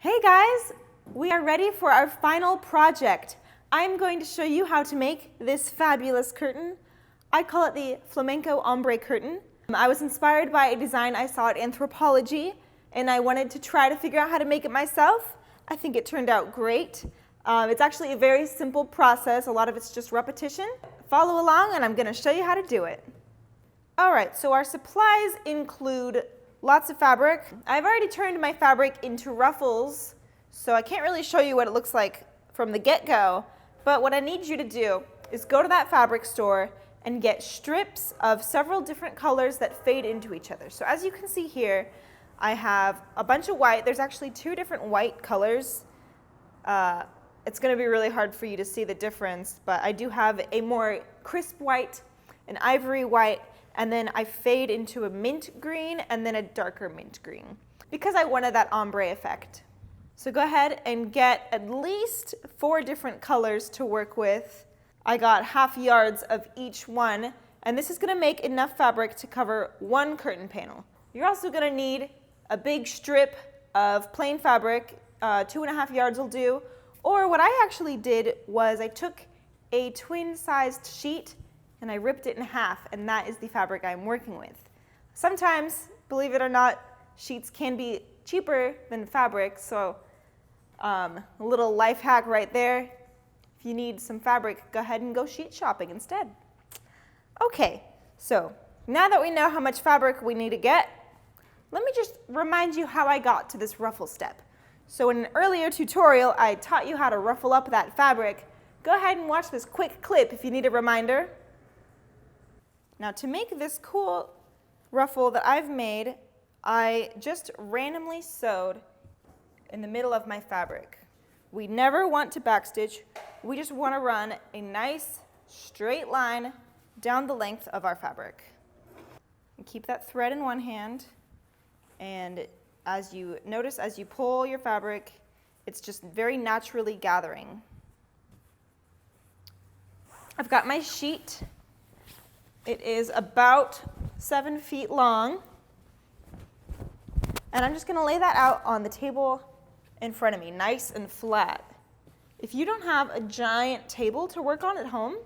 Hey guys, we are ready for our final project. I'm going to show you how to make this fabulous curtain. I call it the Flamenco Hombre curtain. I was inspired by a design I saw at Anthropology, and I wanted to try to figure out how to make it myself. I think it turned out great. It's actually a very simple process. A lot of it's just repetition. Follow along and I'm going to show you how to do it. Alright, so our supplies include lots of fabric. I've already turned my fabric into ruffles, so I can't really show you what it looks like from the get-go, but what I need you to do is go to that fabric store and get strips of several different colors that fade into each other. So as you can see here, I have a bunch of white. There's actually two different white colors. It's going to be really hard for you to see the difference, but I do have a more crisp white, an ivory white, and then I fade into a mint green and then a darker mint green because I wanted that ombre effect. So go ahead and get at least 4 different colors to work with. I got half yards of each one, and this is going to make enough fabric to cover 1 curtain panel. You're also going to need a big strip of plain fabric, 2.5 yards will do, or what I actually did was I took a twin-sized sheet and I ripped it in half, and that is the fabric I'm working with. Sometimes, believe it or not, sheets can be cheaper than fabric, so a little life hack right there. If you need some fabric, go ahead and go sheet shopping instead. Okay, so now that we know how much fabric we need to get, let me just remind you how I got to this ruffle step. So in an earlier tutorial, I taught you how to ruffle up that fabric. Go ahead and watch this quick clip if you need a reminder. Now to make this cool ruffle that I've made, I just randomly sewed in the middle of my fabric. We never want to backstitch. We just want to run a nice straight line down the length of our fabric. And keep that thread in one hand, and as you notice, as you pull your fabric, it's just very naturally gathering. I've got my sheet. It is about 7 feet long, and I'm just going to lay that out on the table in front of me, nice and flat. If you don't have a giant table to work on at home,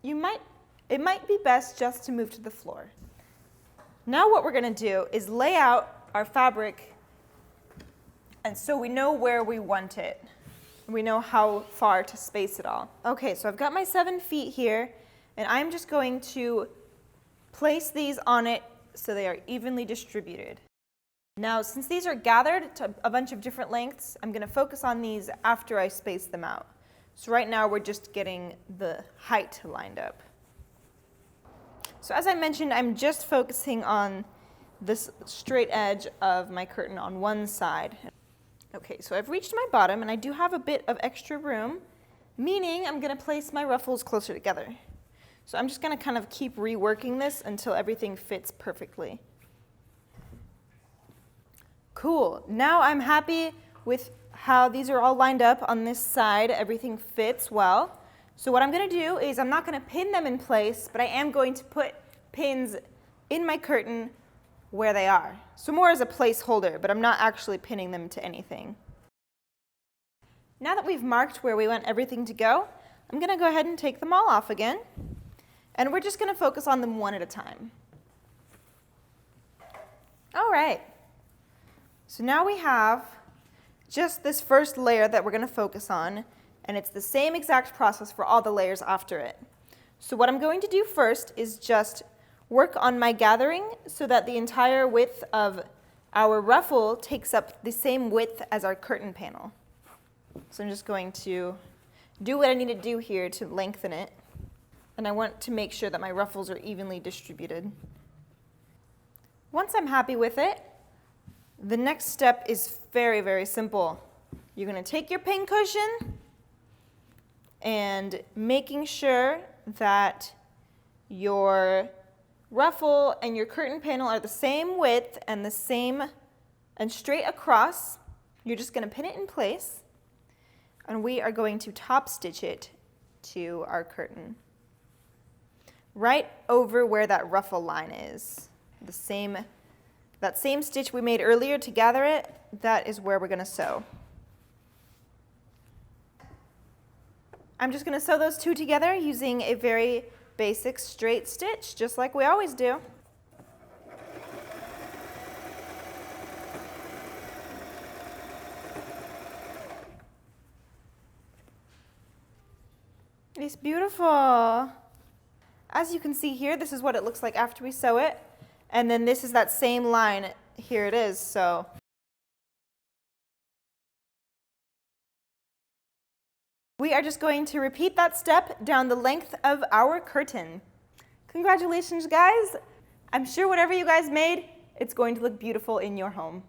it might be best just to move to the floor. Now what we're going to do is lay out our fabric, and so we know where we want it. We know how far to space it all. Okay, so I've got my 7 feet here, and I'm just going to place these on it so they are evenly distributed. Now, since these are gathered to a bunch of different lengths, I'm going to focus on these after I space them out. So right now we're just getting the height lined up. So as I mentioned, I'm just focusing on this straight edge of my curtain on one side. Okay, so I've reached my bottom, and I do have a bit of extra room, meaning I'm going to place my ruffles closer together. So I'm just going to kind of keep reworking this until everything fits perfectly. Cool. Now I'm happy with how these are all lined up on this side. Everything fits well. So what I'm going to do is I'm not going to pin them in place, but I am going to put pins in my curtain where they are. So more as a placeholder, but I'm not actually pinning them to anything. Now that we've marked where we want everything to go, I'm going to go ahead and take them all off again. And we're just going to focus on them one at a time. All right. So now we have just this first layer that we're going to focus on, and it's the same exact process for all the layers after it. So what I'm going to do first is just work on my gathering so that the entire width of our ruffle takes up the same width as our curtain panel. So I'm just going to do what I need to do here to lengthen it. And I want to make sure that my ruffles are evenly distributed. Once I'm happy with it, the next step is very, very simple. You're going to take your pin cushion and making sure that your ruffle and your curtain panel are the same width and the same and straight across. You're just going to pin it in place, and we are going to top stitch it to our curtain. Right over where that ruffle line is, the same That same stitch we made earlier to gather it, that is where we're going to sew. I'm just going to sew those two together using a very basic straight stitch, just like we always do. It's beautiful. As you can see here, this is what it looks like after we sew it. And then this is that same line. Here it is. So we are just going to repeat that step down the length of our curtain. Congratulations, guys. I'm sure whatever you guys made, it's going to look beautiful in your home.